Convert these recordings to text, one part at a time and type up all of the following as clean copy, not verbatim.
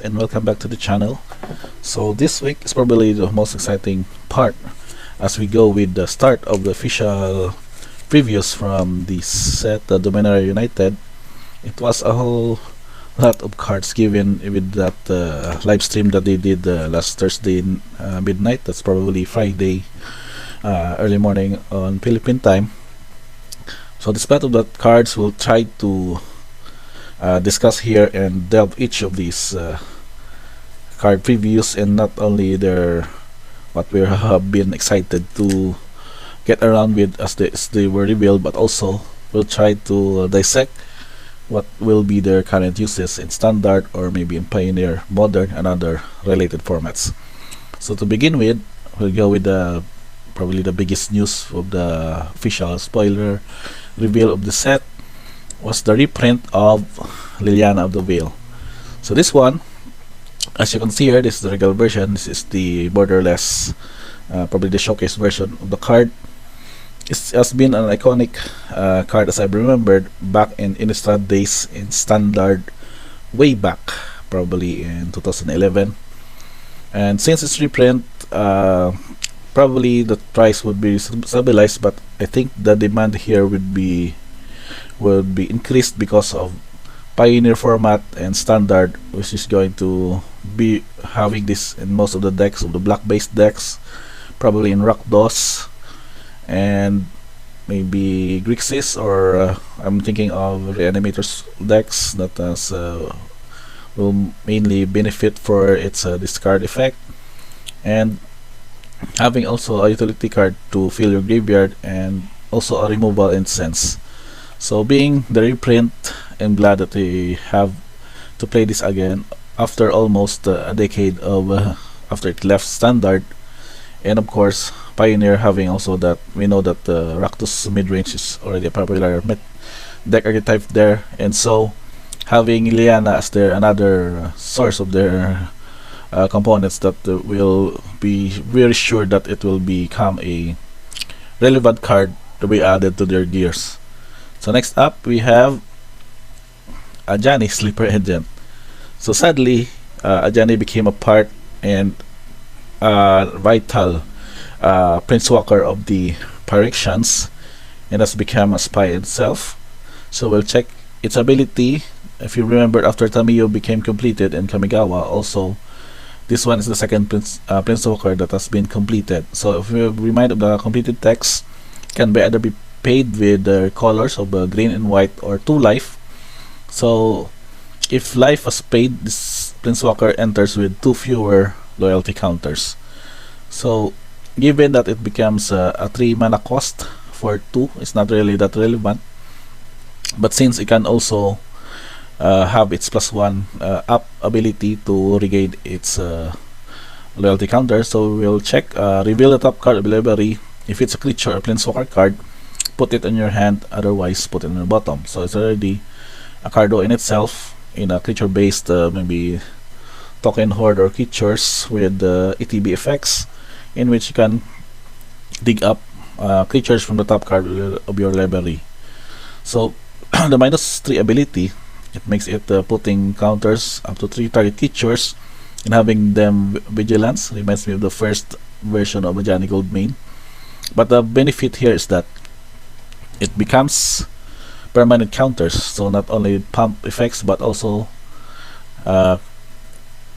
and welcome back to the channel. So this week is probably the most exciting part as we go with the start of the official previews from the set Dominaria United. It was a whole lot of cards given with that live stream that they did last Thursday midnight. That's probably Friday early morning on Philippine time. So despite of that cards, we'll try to discuss here and delve each of these card previews, and not only their what we have been excited to get around with as they were revealed, but also we'll try to dissect what will be their current uses in standard or maybe in Pioneer, Modern, and other related formats. So to begin with, we'll go with probably the biggest news of the official spoiler reveal of the set was the reprint of Ileana of the Veil. So this one, as you can see here, this is the regular version. This is the borderless, probably the showcase version of the card. It has been an iconic card, as I remembered, back in Innistrad days in standard, way back, probably in 2011. And since it's reprint, probably the price would be stabilized, but I think the demand here would be increased because of Pioneer format and standard, which is going to be having this in most of the decks, of the black based decks, probably in Rakdos and maybe Grixis, or I'm thinking of Reanimator's decks that will mainly benefit for its discard effect, and having also a utility card to fill your graveyard and also a removal incense. So being the reprint, I'm glad that we have to play this again after almost a decade of after it left standard. And of course Pioneer having also that, we know that Rakdos midrange is already a popular deck archetype there, and so having Ileana as their another source of their components that will be very sure that it will become a relevant card to be added to their gears. So next up we have Ajani Sleeper Agent. So sadly, Ajani became a part and vital Planeswalker of the Phyrexians and has become a spy itself. So we'll check its ability. If you remember, after Tamiyo became completed and Kamigawa also, this one is the second Planeswalker that has been completed. So if you remind of the completed text, can be either be paid with the colors of green and white or 2 life. So if life was paid, this Planeswalker enters with 2 fewer loyalty counters. So given that it becomes a 3 mana cost for 2, it's not really that relevant, but since it can also have its +1 up ability to regain its loyalty counter, so we'll check reveal the top card of the library. If it's a creature or Planeswalker card, put it in your hand, otherwise put it in your bottom. So it's already a cardo in itself, in a creature based maybe token horde or creatures with ETB effects, in which you can dig up creatures from the top card of your library. So the -3 ability, it makes it putting counters up to 3 target creatures and having them vigilance. Reminds me of the first version of Ajani Goldmane. But the benefit here is that it becomes permanent counters, so not only pump effects but also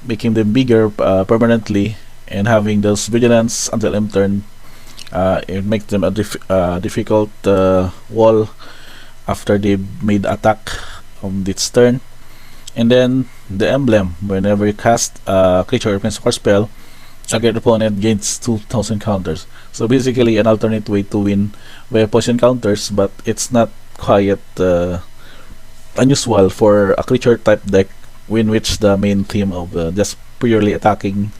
making them bigger permanently, and having those vigilance until end turn, it makes them a difficult wall after they made attack on its turn. And then the emblem, whenever you cast a creature or Planeswalker spell, target opponent gains 2000 counters. So basically an alternate way to win via poison counters, but it's not quite unusual for a creature type deck in which the main theme of just purely attacking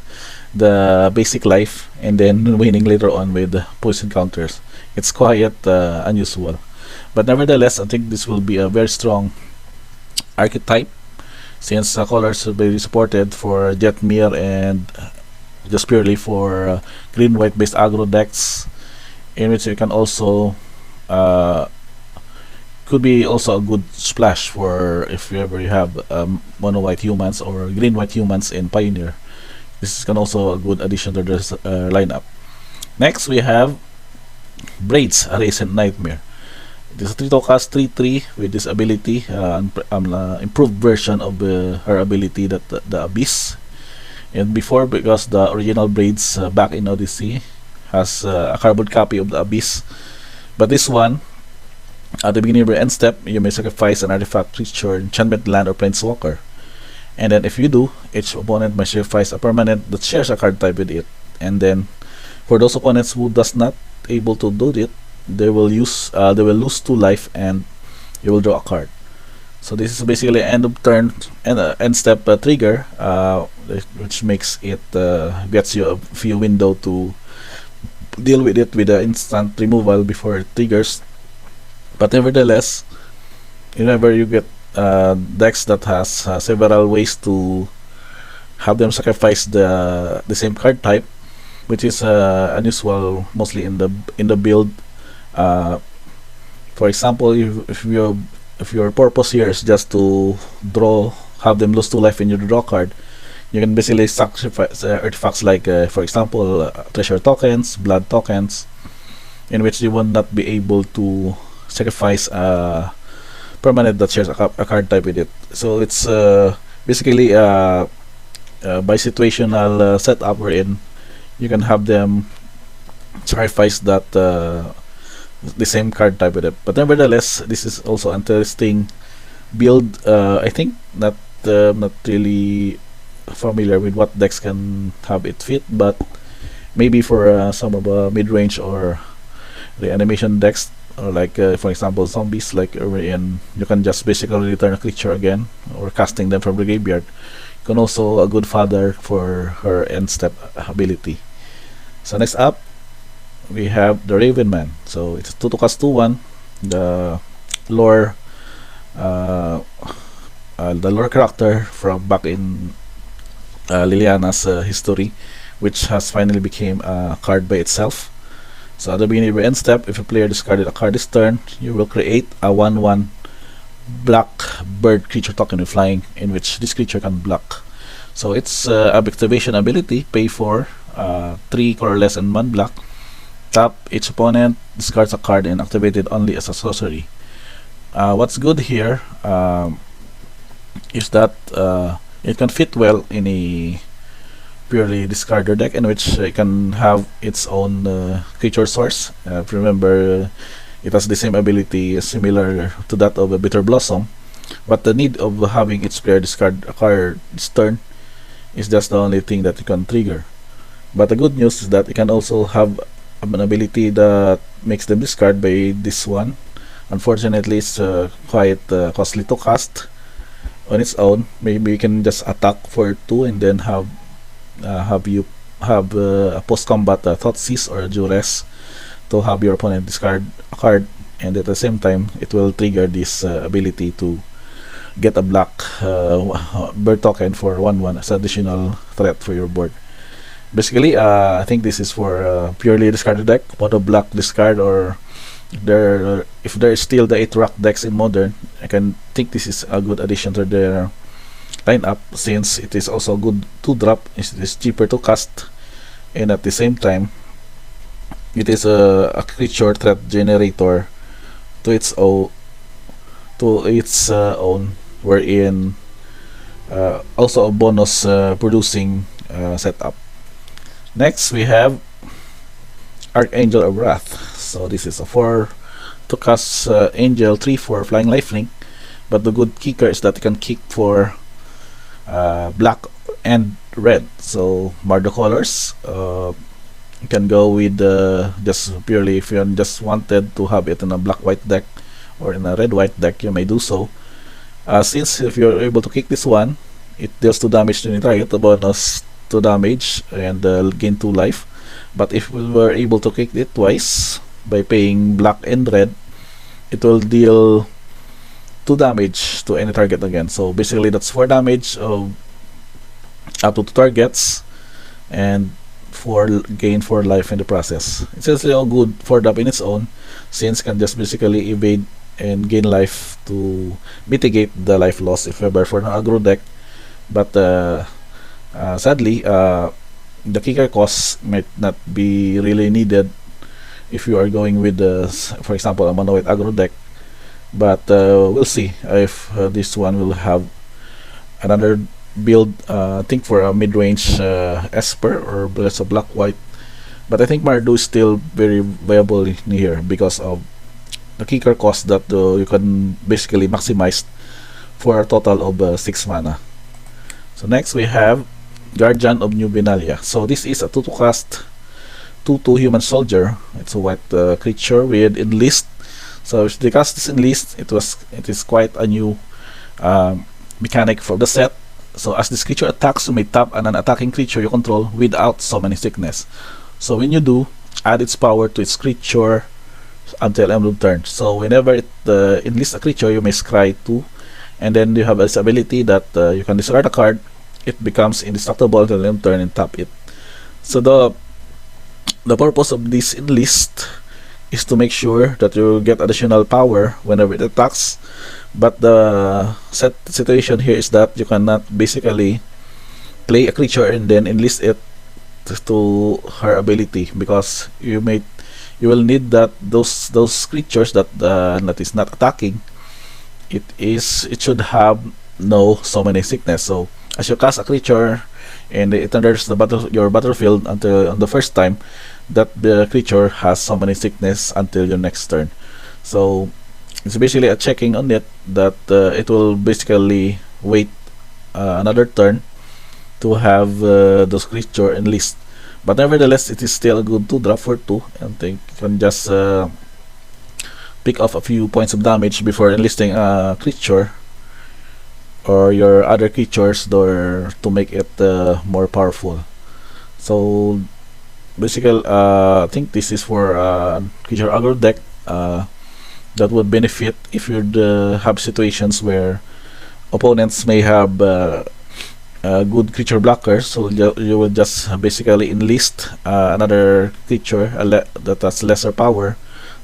the basic life and then winning later on with poison counters. It's quite unusual, but nevertheless I think this will be a very strong archetype, since colors will be supported for Jetmir and just purely for green white based aggro decks, in which you can also could be also a good splash for if you ever have mono white humans or green white humans in Pioneer. This is can also a good addition to this lineup. Next we have Braids, a Recent Nightmare. This is a 3 to cast 3/3 with this ability, improved version of her ability, that the Abyss. And before, because the original Braids back in Odyssey has a carbon copy of the Abyss, but this one, at the beginning of your end step, you may sacrifice an artifact, creature, enchantment, land, or planeswalker. And then if you do, each opponent may sacrifice a permanent that shares a card type with it. And then for those opponents who does not able to do it, they will lose 2 life and you will draw a card. So this is basically end of turn and end step trigger, which makes it gets you a few window to deal with it with the instant removal before it triggers. But nevertheless, whenever you get decks that has several ways to have them sacrifice the same card type, which is unusual mostly in the build. For example, if your purpose here is just to have them lose 2 life in your draw card, you can basically sacrifice artifacts like, for example, treasure tokens, blood tokens, in which you will not be able to sacrifice a permanent that shares a card type with it. So it's basically by situational setup wherein you can have them sacrifice that the same card type with it. But nevertheless, this is also interesting build. I think not really familiar with what decks can have it fit, but maybe for some of mid-range or the animation decks, or like for example zombies, like wherein you can just basically return a creature again or casting them from the graveyard, can also a good fodder for her end step ability. So next up we have the Ravenman. So it's 2 to cast 2/1. The lore character from back in Liliana's history, which has finally became a card by itself. So at the beginning of your end step, if a player discarded a card this turn, you will create a 1/1 black bird creature token with flying, in which this creature can block. So its activation ability, pay for 3 colorless and 1 black. Tap each opponent, discards a card, and activate it only as a sorcery. What's good here is that it can fit well in a purely discarder deck, in which it can have its own creature source. Remember, it has the same ability similar to that of a Bitter Blossom, but the need of having its player discard a card this turn is just the only thing that it can trigger. But the good news is that it can also have an ability that makes them discard by this one. Unfortunately, it's quite costly to cast on its own. Maybe you can just attack for 2 and then have a post-combat Thoughtseize or Duress to have your opponent discard a card, and at the same time it will trigger this ability to get a black bird token for 1/1 as additional threat for your board. Basically, I think this is for purely discarded deck, mono black discard, or if there is still the 8 rock decks in Modern, I can think this is a good addition to their lineup, since it is also good to drop. It is cheaper to cast, and at the same time it is a creature threat generator to its own, wherein also a bonus producing setup. Next we have Archangel of Wrath. So this is a 4 to cast Angel 3/4 flying lifelink, but the good kicker is that it can kick for black and red. So mark the colors. You can go with just purely, if you just wanted to have it in a black white deck or in a red white deck, you may do so. Since if you're able to kick this one, it deals 2 damage to the target, a bonus 2 damage, and gain 2 life. But if we were able to kick it twice by paying black and red, it will deal 2 damage to any target again. So basically that's 4 damage of up to 2 targets, and gain 4 life in the process. It's also all good for up in its own, since can just basically evade and gain life to mitigate the life loss if ever for an aggro deck. But sadly, the kicker cost might not be really needed if you are going with, for example, a mono white aggro deck. But we'll see if this one will have another build. I think for a mid-range Esper or Bless of Black White. But I think Mardu is still very viable in here because of the kicker cost that you can basically maximize for a total of 6 mana. So next we have Guardian of New Binaria. So this is a 2-2 cast 2-2 human soldier. It's a white creature with enlist. So if they cast this enlist, it is quite a new mechanic for the set. So as this creature attacks, you may tap an attacking creature you control without summoning sickness. So when you do, add its power to its creature until end of turn. So whenever it enlists a creature, you may scry 2, and then you have this ability that you can discard a card. It becomes indestructible until end of turn and tap it. So the purpose of this enlist is to make sure that you get additional power whenever it attacks. But the situation here is that you cannot basically play a creature and then enlist it to her ability, because you will need that those creatures that is not attacking, it should have no summoning sickness. So as you cast a creature and it enters your battlefield until on the first time, that the creature has summoning sickness until your next turn. So it's basically a checking on it that it will basically wait another turn to have those creature enlist. But nevertheless, it is still a good 2-drop for 2. I think you can just pick off a few points of damage before enlisting a creature or your other creatures to make it more powerful. So basically, I think this is for creature aggro deck that would benefit if you'd have situations where opponents may have good creature blockers. So you will just basically enlist another creature that has lesser power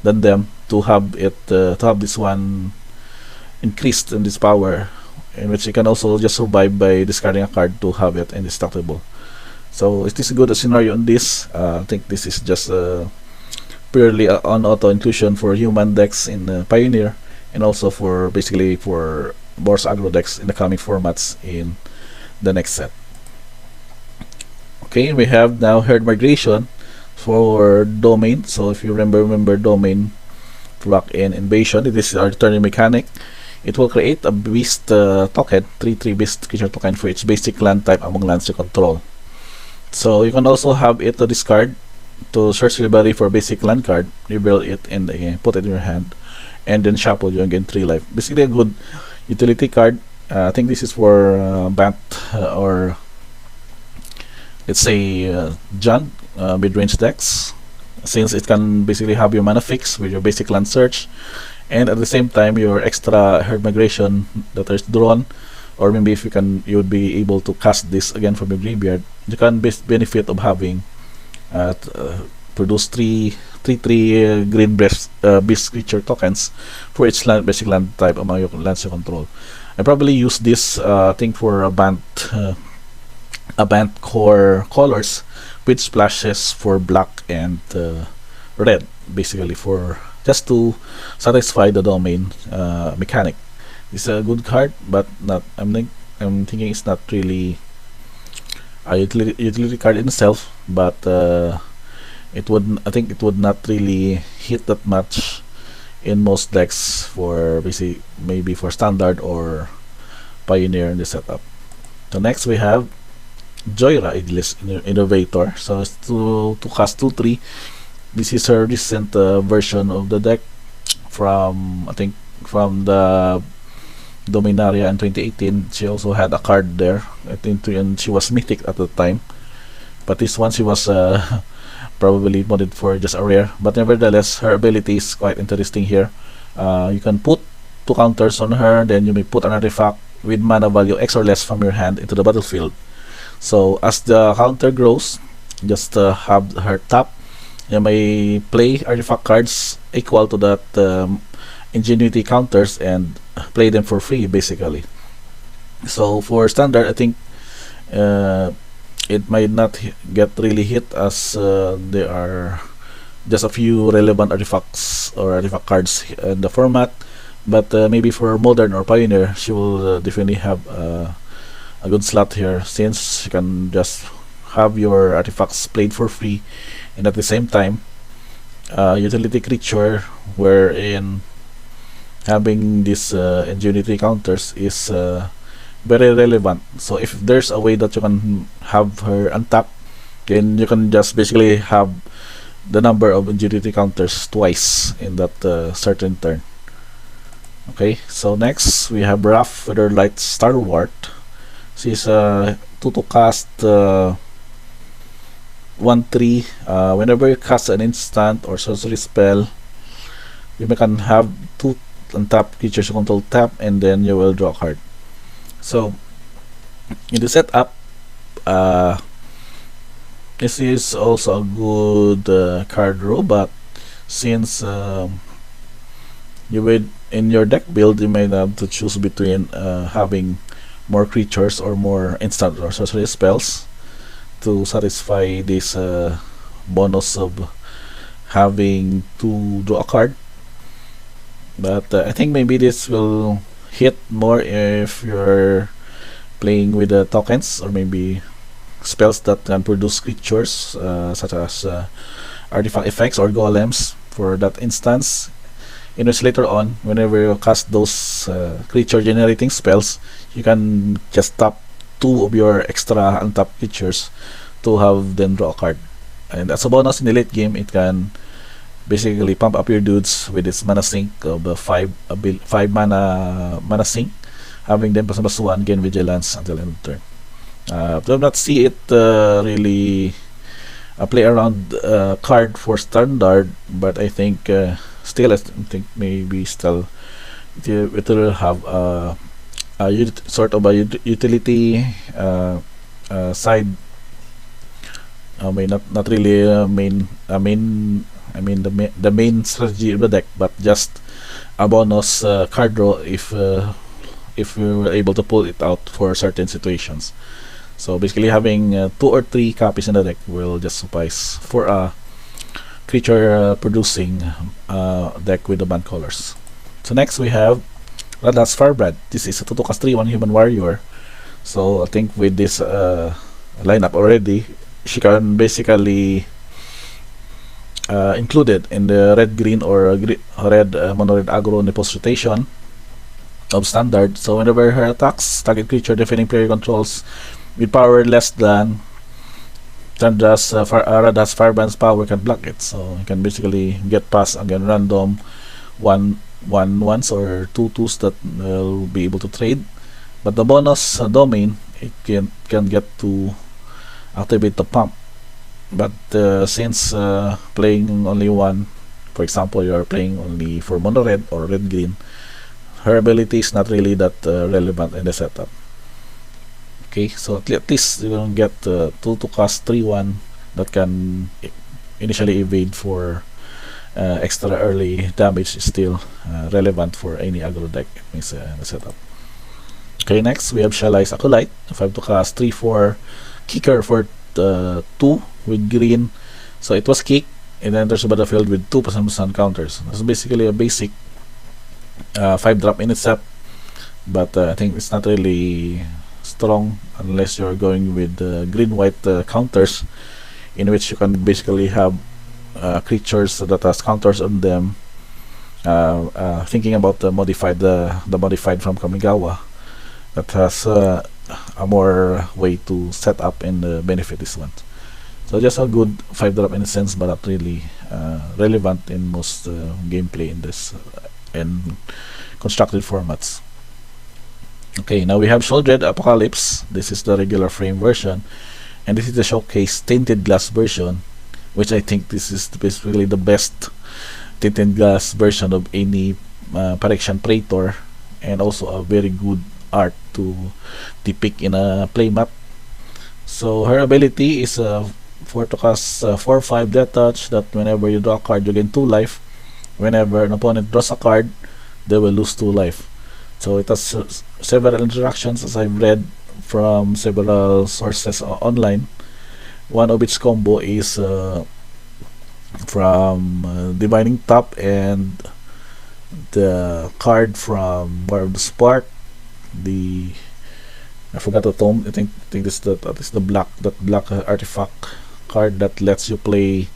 than them to have this one increased in this power, in which you can also just survive by discarding a card to have it indestructible. So is this a good scenario on this? I think this is just purely on auto inclusion for human decks in Pioneer, and also for basically for Boros aggro decks in the coming formats in the next set. Okay, we have now Herd Migration for Domain. So if you remember Domain block in Invasion, it is our returning mechanic. It will create a beast token, 3/3 beast creature token for its basic land type among lands you control. So you can also have it to discard to search library for basic land card, reveal it and put it in your hand, and then shuffle you and gain 3 life. Basically a good utility card. I think this is for Bant or let's say John mid-range decks, since it can basically have your mana fix with your basic land search, and at the same time your extra Herd Migration that is drawn, or maybe if you would be able to cast this again from your graveyard, you can benefit of having produce 3/3 green beast creature tokens for each basic land type among your lands you control. I probably use this thing for a band core colors with splashes for black and red, basically for just to satisfy the domain mechanic. It's a good card, but not. I'm thinking it's not really a utility card in itself, but I think it would not really hit that much in most decks for maybe for standard or pioneer in the setup. So next we have Joyride Innovator. So it's to cast 2/3. This is her recent version of the deck from, I think, from the Dominaria in 2018. She also had a card there, I think, and she was mythic at the time, but this one she was probably modded for just a rare. But nevertheless, her ability is quite interesting here. You can put 2 counters on her, then you may put an artifact with mana value X or less from your hand into the battlefield. So as the counter grows, just have her tap. You may play artifact cards equal to that ingenuity counters and play them for free basically. So for standard, I think it might not get really hit, as there are just a few relevant artifacts or artifact cards in the format. But maybe for modern or pioneer, she will definitely have a good slot here, since you can just have your artifacts played for free, and at the same time utility creature, wherein having these ingenuity counters is very relevant. So if there's a way that you can have her untap, then you can just basically have the number of ingenuity counters twice in that certain turn. Okay, so next we have Wrath Featherlight Starwart. She's 2 to cast 1/3. Whenever you cast an instant or sorcery spell, you can have 2 untap creatures you control tap, and then you will draw a card. So in the setup, this is also a good card row, but since you would, in your deck build, you may have to choose between having more creatures or more instant or sorcery spells to satisfy this bonus of having to draw a card. But I think maybe this will hit more if you're playing with the tokens, or maybe spells that can produce creatures such as artifact effects or golems for that instance. In which later on, whenever you cast those creature generating spells, you can just tap 2 of your extra untapped creatures to have them draw a card. And as a bonus in the late game, it can basically pump up your dudes with its mana sink of 5 mana sink, having them +1 gain vigilance until end of turn. Do not see it really play around card for standard, but I think still, I think maybe still it will have a sort of a utility side. I mean, not really the main strategy of the deck, but just a bonus card draw if we were able to pull it out for certain situations. So basically, having 2 or 3 copies in the deck will just suffice for a creature producing deck with the band colors. So next we have Redness Firebread. This is a 2 to cast 3/1 human warrior. So I think with this lineup already, she can basically included in the red green or red mono red aggro on the post rotation of standard. So whenever her attacks, target creature defending player controls with power less than Redness Firebrand's power can block it. So you can basically get past again random 1/1s or 2/2s that will be able to trade. But the bonus domain, it can get to activate the pump. But since playing only one, for example, you are playing only for mono red or red green, her ability is not really that relevant in the setup. Okay, so at least you will get 2 to cast 3/1 that can initially evade for extra early damage, is still relevant for any aggro deck in the setup. Okay, next we have Shali's Acolyte, 5 to cast 3/4 kicker for 2 with green. So it was kick, and then there's a battlefield with 2 +1 counters. That's basically a basic 5-drop in itself, but I think it's not really strong unless you're going with green-white counters, in which you can basically have creatures that has counters on them. Thinking about the modified from Kamigawa, that has a more way to set up and benefit this one. So just a good 5-drop in a sense, but not really relevant in most gameplay in this and constructed formats. Okay, now we have Sheoldred Apocalypse. This is the regular frame version, and this is the showcase Tainted Glass version, which I think this is basically the best Tainted Glass version of any Phyrexian Praetor, and also a very good art to depict in a playmat. So her ability is 4 to cast 4/5 Death Touch, that whenever you draw a card you gain 2 life. Whenever an opponent draws a card, they will lose 2 life. So it has several interactions as I've read from several sources online. One of its combo is from Divining Top and the card from War of the Spark. The I forgot the tome. I think this is the black artifact card that lets you play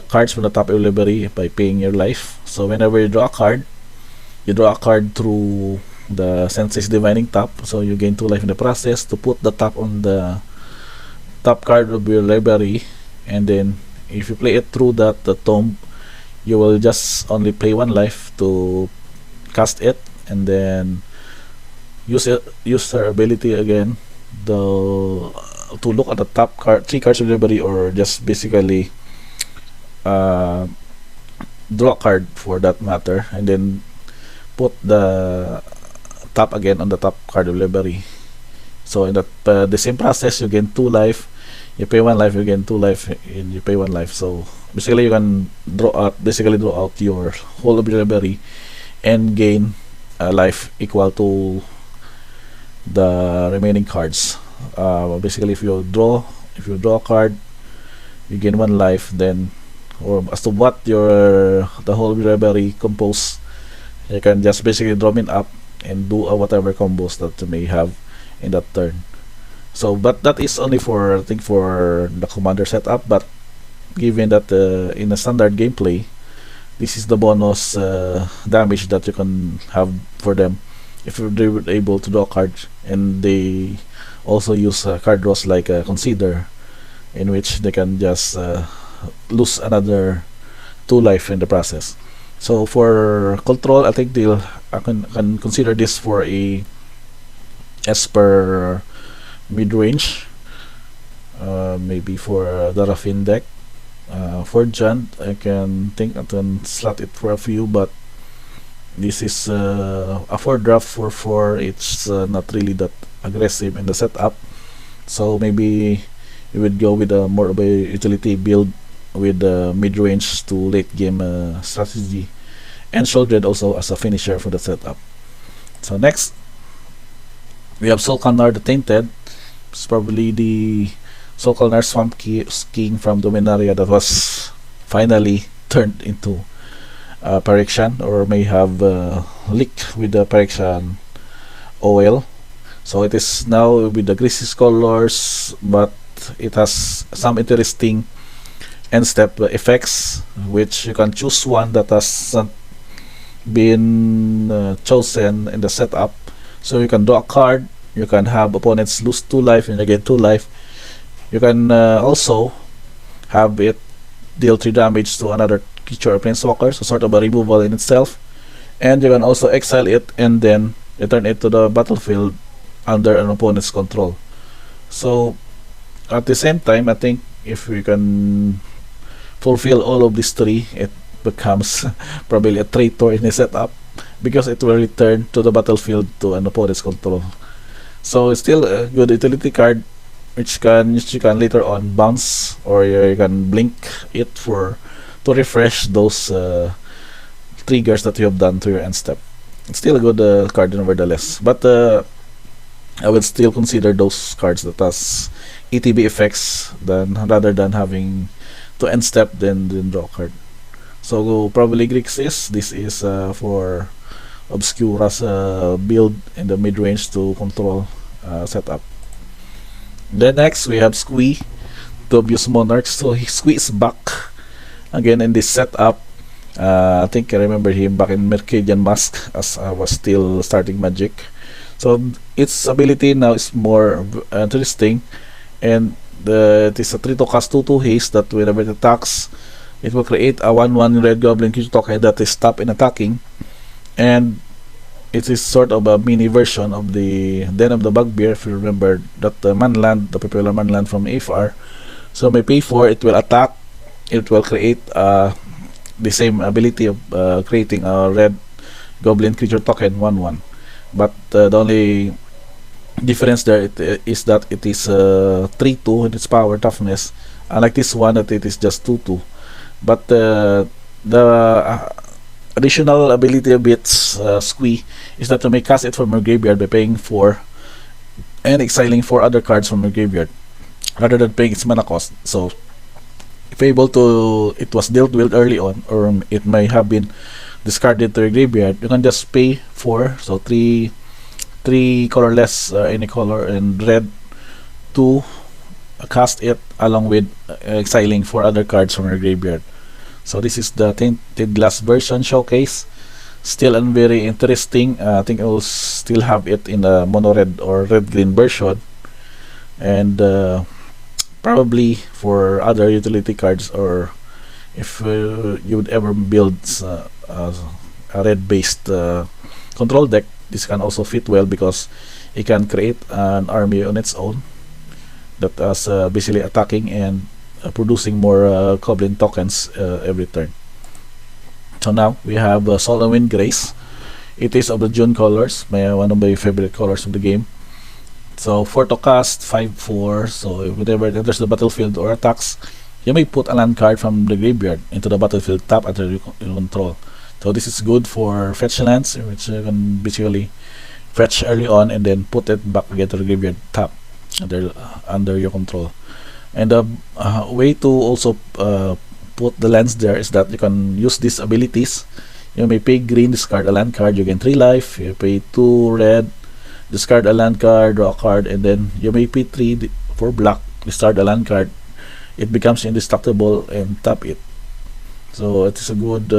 cards from the top of your library by paying your life. So whenever you draw a card through the Sensei's Divining Top, so you gain 2 life in the process to put the top on the top card of your library, and then if you play it through the tome, you will just only pay 1 life to cast it, and then use her ability again to look at the top 3 cards of your library, or just basically draw a card for that matter, and then put the top again on the top card of library. So in that the same process, you gain 2 life, you pay 1 life, you gain 2 life, and you pay 1 life. So basically you can draw out your whole of your library and gain a life equal to the remaining cards. Basically if you draw a card, you gain 1 life, then, or as to what the whole library composed, you can just basically draw it up and do whatever combos that you may have in that turn. So but that is only for, I think, for the commander setup, but given that in a standard gameplay, this is the bonus damage that you can have for them if they were able to draw cards, and they also use card draws like Consider, in which they can just lose another 2 life in the process. So for control, I think I can consider this for a Esper mid-range, maybe for the Raffin deck. For Jund, I can slot it for a few, but this is a 4 draft for 4. It's not really that aggressive in the setup, so maybe you would go with a more of a utility build with mid-range to late game strategy, and Shieldred also as a finisher for the setup. So next we have Solkanar the Tainted. It's probably the Solkanar Swamp King from Dominaria that was finally turned into Phyrexian, or may have leaked with the Phyrexian oil. So it is now with the greasy colors, but it has some interesting end step effects, which you can choose one that hasn't been chosen in the setup. So you can draw a card, you can have opponents lose 2 life and you get 2 life. You can also have it deal 3 damage to another creature or planeswalker, so sort of a removal in itself. And you can also exile it and then return it to the battlefield under an opponent's control. So at the same time, I think if we can fulfill all of these 3, it becomes probably a traitor in the setup, because it will return to the battlefield to an opponent's control. So it's still a good utility card, which you can later on bounce, or you can blink it to refresh those triggers that you have done to your end step. It's still a good card nevertheless, but I would still consider those cards that has ETB effects rather than having to end step then draw a card. So probably Grixis, this is for Obscura's build in the mid-range to control setup. Then next we have Squee, Dobbys Monarch. So Squee is back again in this setup. I think I remember him back in Mercadian Mask as I was still starting Magic. So its ability now is more interesting, and it is a 3 to cast 2/2 haste that whenever it attacks, it will create a 1/1 red goblin creature token that is stopped in attacking, and it is sort of a mini version of the Den of the Bugbear, if you remember that manland, the popular manland from AFR. So may pay 4, it will attack, it will create the same ability of creating a red goblin creature token 1/1, but the only difference there is that it is 3/2 in its power toughness, unlike this one that it is just 2/2. But the additional ability of its squee is that you may cast it from your graveyard by paying 4 and exiling 4 other cards from your graveyard rather than paying its mana cost. So if able to, it was dealt with early on, or it may have been discarded to your graveyard, you can just pay 4, so 3 colorless, any color, and red to cast it along with exiling 4 other cards from your graveyard. So this is the Tainted Glass version showcase. Still very interesting. I think I will still have it in the mono red or red green version, and probably for other utility cards, or if you would ever build a red based control deck, this can also fit well because it can create an army on its own that is basically attacking and producing more goblin tokens every turn. So now we have Soul and Wind Grace. It is of the June colors, one of my favorite colors of the game. So 4 to cast, 5/4. So whenever it enters the battlefield or attacks, you may put a land card from the graveyard into the battlefield tap under your control. So this is good for fetch lands, which you can basically fetch early on and then put it back again to the graveyard tap under your control. And the way to also put the lands there is that you can use these abilities. You may pay green, discard a land card, you gain 3 life. You pay 2 red, discard a land card, draw a card, and then you may pay 3 for black, discard a land card. It becomes indestructible and tap it. So it is a good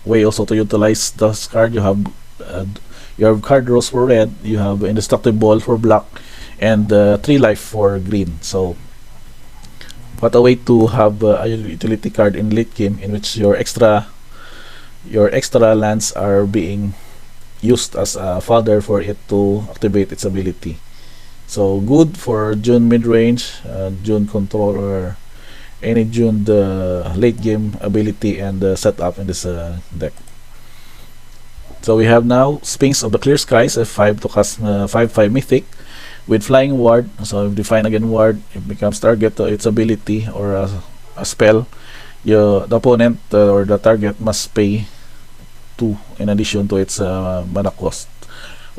way also to utilize this card. You have card draws for red, you have indestructible for black, and 3 life for green. So what a way to have a utility card in late game in which your extra lands are being used as a fodder for it to activate its ability. So good for June mid-range, June control, or any June the late game ability and setup in this deck. So we have now Sphinx of the Clear Skies, a 5 to cast 5/5 mythic with flying ward. So if define again ward, it becomes target to its ability or a spell. The opponent or the target must pay 2 in addition to its mana cost,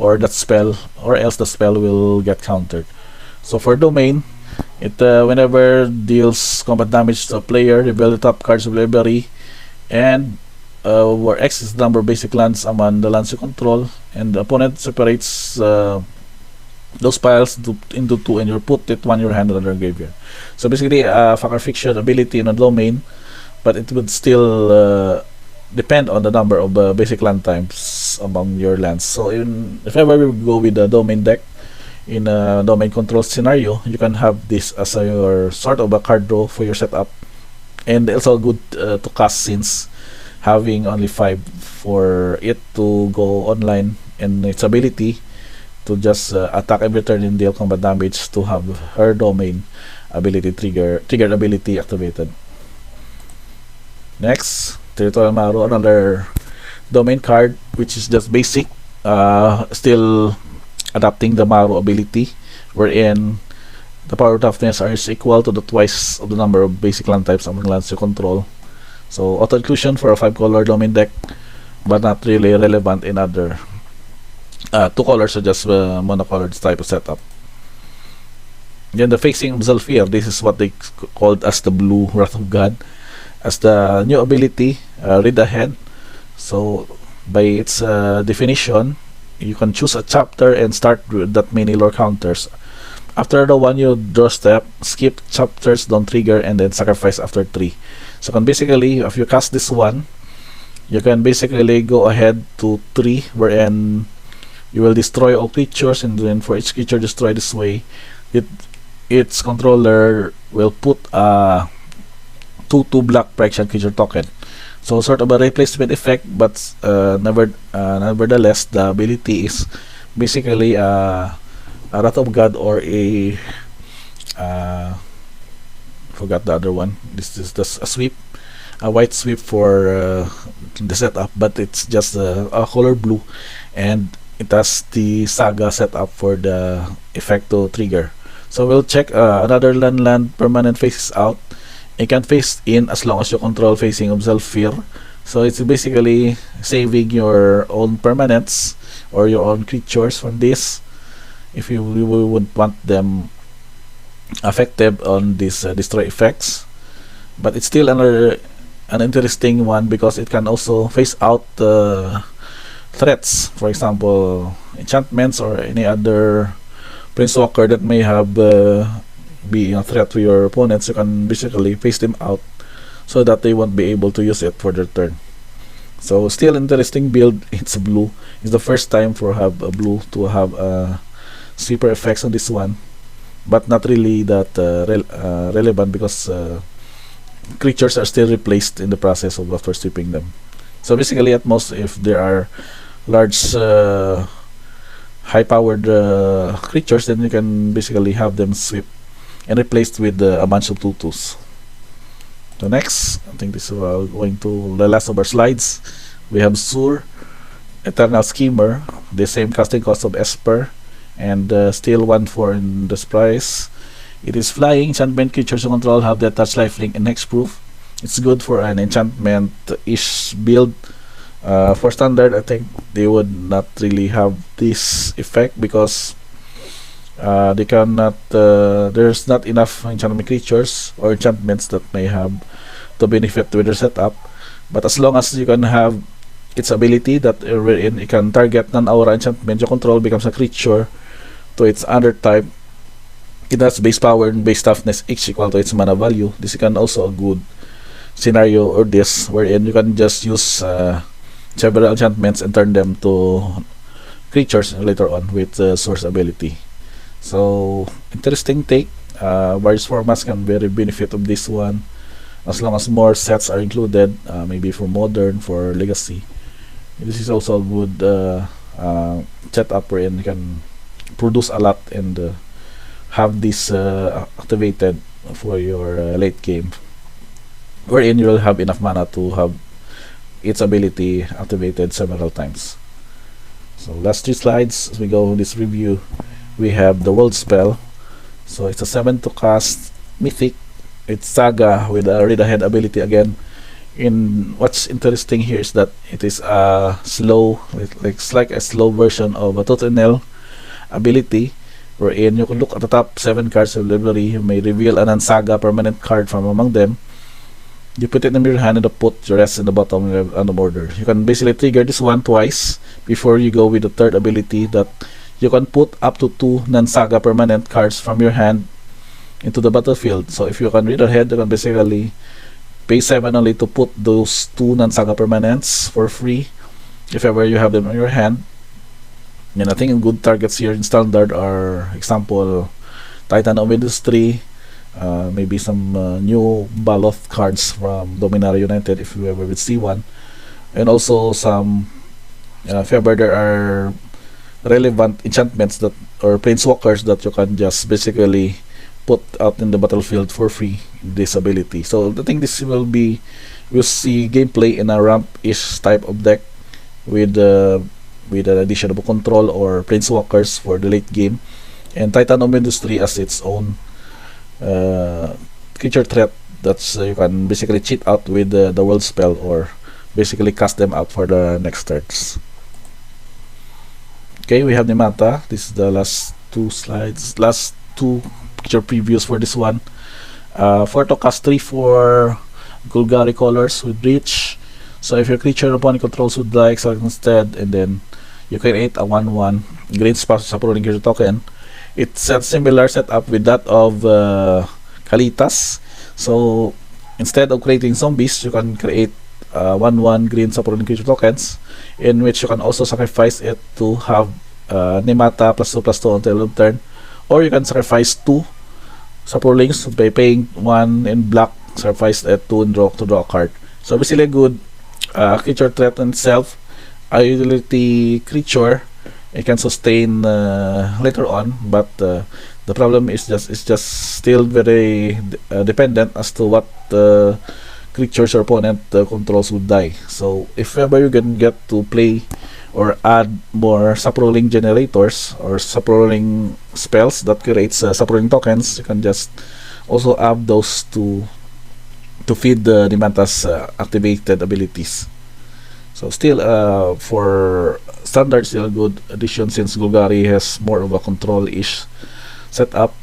or that spell, or else the spell will get countered. So for domain, it whenever deals combat damage to a player, reveal the top cards of library, and where X is the number of basic lands among the lands you control, and the opponent separates those piles into 2, and you put it one in your hand and another graveyard. So basically Fakar Fiction ability in a domain, but it would still depend on the number of basic land types among your lands. So if ever we go with the domain deck in a domain control scenario, you can have this as your sort of a card draw for your setup, and also good to cast, since having only 5 for it to go online, and its ability to just attack every turn and deal combat damage to have her domain ability triggered ability activated. Next, Territorial Maru, another domain card which is just basic, still adapting the Maru ability, wherein the power toughness is equal to the twice of the number of basic land types among lands you control. So auto inclusion for a 5-color domain deck, but not really relevant in other 2 colors, are just monocolored type of setup. Then the Facing of Zhalfir, this is what they called as the Blue Wrath of God, as the new ability, read ahead. So by its definition, you can choose a chapter and start with that many lore counters. After the one you draw step, skip chapters, don't trigger, and then sacrifice after 3. So can basically, if you cast this one, you can basically go ahead to 3, wherein you will destroy all creatures, and then for each creature destroyed this way, its controller will put a 2/2 black protection creature token. So sort of a replacement effect, but nevertheless the ability is basically a Wrath of God, or a forgot the other one. This is just a sweep, a white sweep for the setup, but it's just a color blue, and it has the Saga setup for the effect to trigger. So we'll check another land permanent faces out. It can face in as long as you control Facing of Zhalfir So it's basically saving your own permanents or your own creatures from this if you would want them effective on these destroy effects. But it's still an interesting one because it can also phase out threats, for example enchantments or any other planeswalker that may have be a threat to your opponents. You can basically phase them out so that they won't be able to use it for their turn. So still interesting build. It's blue. It's the first time for have a blue to have sweeper effects on this one, but not really that relevant because creatures are still replaced in the process of after sweeping them. So basically at most, if there are large high powered creatures, then you can basically have them sweep and replaced with a bunch of tutus. So next, I think this is going to the last of our slides. We have Sur Eternal Schemer, the same casting cost of Esper, and still 1/4 in this price. It is flying. Enchantment creatures you control have the touch lifelink and hexproof. It's good for an enchantment-ish build. For standard, I think they would not really have this effect because they cannot. There's not enough enchantment creatures or enchantments that may have to benefit with their setup. But as long as you can have its ability that wherein it can target non-aura enchantment you control becomes a creature to its other type. It has base power and base toughness each equal to its mana value. This can also a good scenario or this wherein you can just use several enchantments and turn them to creatures later on with source ability. So interesting take. Various formats can very benefit of this one as long as more sets are included, maybe for modern, for legacy. This is also a good setup wherein you can produce a lot and have this activated for your late game, wherein you will have enough mana to have its ability activated several times. So last 3 slides as we go in this review. We have the world spell. So it's a 7 to cast mythic. It's saga with a read ahead ability again. In what's interesting here is that it is a slow, it's like a slow version of a Totenel ability, wherein you can look at the top 7 cards of library. You may reveal an unsaga permanent card from among them. You put it in your hand and put the rest in the bottom random order. You can basically trigger this one twice before you go with the third ability that you can put up to 2 non-saga permanent cards from your hand into the battlefield. So if you can read ahead, you can basically pay 7 only to put those 2 non-saga permanents for free if ever you have them in your hand. And I think good targets here in standard are example Titan of Industry, maybe some new Baloth cards from Dominaria United if you ever would see one, and also some if ever there are relevant enchantments that or planeswalkers that you can just basically put out in the battlefield for free this ability. So I think this will be, we'll see gameplay in a ramp-ish type of deck with an additional control or planeswalkers for the late game, and Titan of Industry as its own creature threat that's you can basically cheat out with the world spell or basically cast them out for the next turns. Okay, we have Nemata. This is the last 2 slides, last 2 picture previews for this one. For to cast 3 for Golgari colors with reach. So if your creature opponent controls would like, select instead, and then you create a 1/1 green spouse supporting creature token. It's a similar setup with that of Kalitas. So instead of creating zombies, you can create 1/1 green supporting creature tokens, in which you can also sacrifice it to have Nemata +2/+2 until end of turn, or you can sacrifice 2 supportings by paying 1 in black, sacrifice it 2 and draw a card. So basically a good creature threat in itself, a utility creature. It can sustain later on, but the problem is just still very dependent as to what creatures your opponent controls would die. So if ever you can get to play or add more subrolling generators or subrolling spells that creates subrolling tokens, you can just also add those to feed the Nemanta's activated abilities. So still, for standard, still a good addition since Golgari has more of a control-ish setup.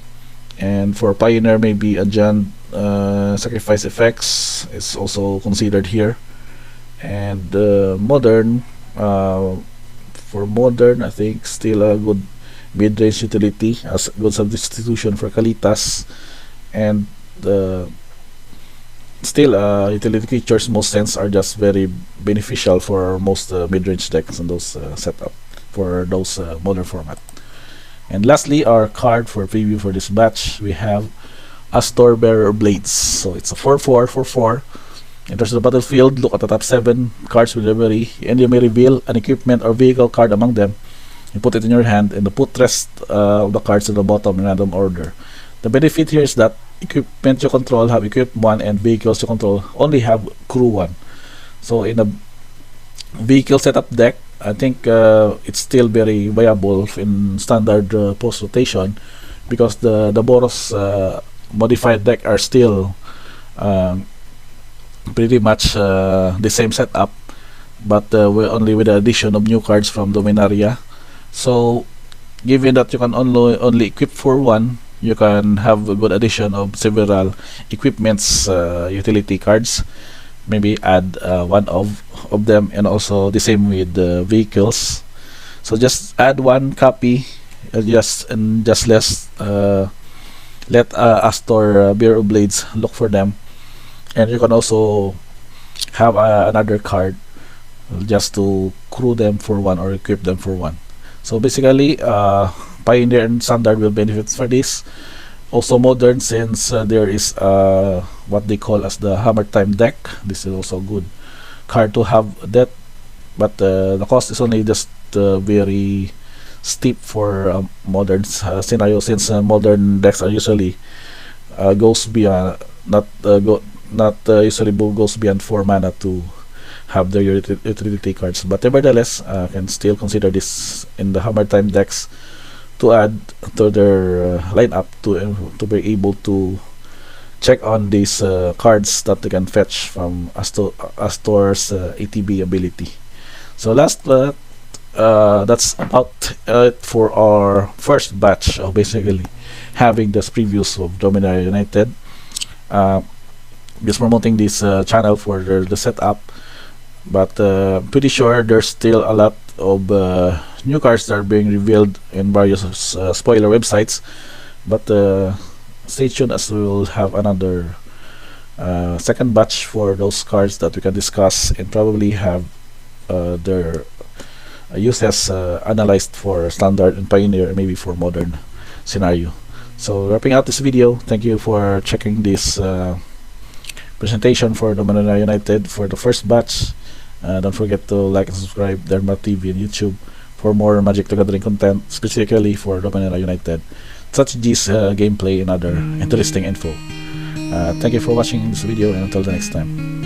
And for Pioneer, maybe Agent sacrifice effects is also considered here. And Modern, for Modern, I think still a good mid-range utility as a good substitution for Kalitas. And still, utility creatures most sense are just very beneficial for most mid-range decks and those setup for those modern format. And lastly, our card for preview for this batch, we have Astor Bearer Blades. So it's a 4/4 4/4. Enters the battlefield, look at the top 7 cards with library, and you may reveal an equipment or vehicle card among them. You put it in your hand, and put rest of the cards at the bottom in random order. The benefit here is that equipment you control have equip 1, and vehicles you control only have crew 1. So in a vehicle setup deck, I think it's still very viable in standard post rotation, because the Boros modified deck are still pretty much the same setup, but only with the addition of new cards from Dominaria. So given that you can only equip for 1, you can have a good addition of several equipments utility cards. Maybe add one of them, and also the same with the vehicles. So just add 1 copy, just let Astor Bearer of Blades look for them, and you can also have another card just to crew them for 1 or equip them for 1. So basically, Pioneer and Standard will benefit for this. Also Modern, since there is what they call as the Hammer Time deck. This is also a good card to have that, but the cost is only just very steep for Modern scenario, since Modern decks are usually goes beyond usually goes beyond 4 mana to have their utility cards. But nevertheless, can still consider this in the Hammer Time decks to add to their lineup to be able to check on these cards that they can fetch from Astor's ATB ability. So last, that's about it for our first batch of basically having this previews of Dominaria United. Just promoting this channel for the setup, but pretty sure there's still a lot of new cards that are being revealed in various spoiler websites. But stay tuned, as we will have another second batch for those cards that we can discuss and probably have their uses analyzed for Standard and Pioneer, and maybe for Modern scenario. So wrapping up this video, thank you for checking this presentation for Dominaria United for the first batch. Don't forget to like and subscribe Derma TV and YouTube for more Magic the Gathering content, specifically for Dominaria United, strategies, gameplay, and other interesting info. Thank you for watching this video, and until the next time.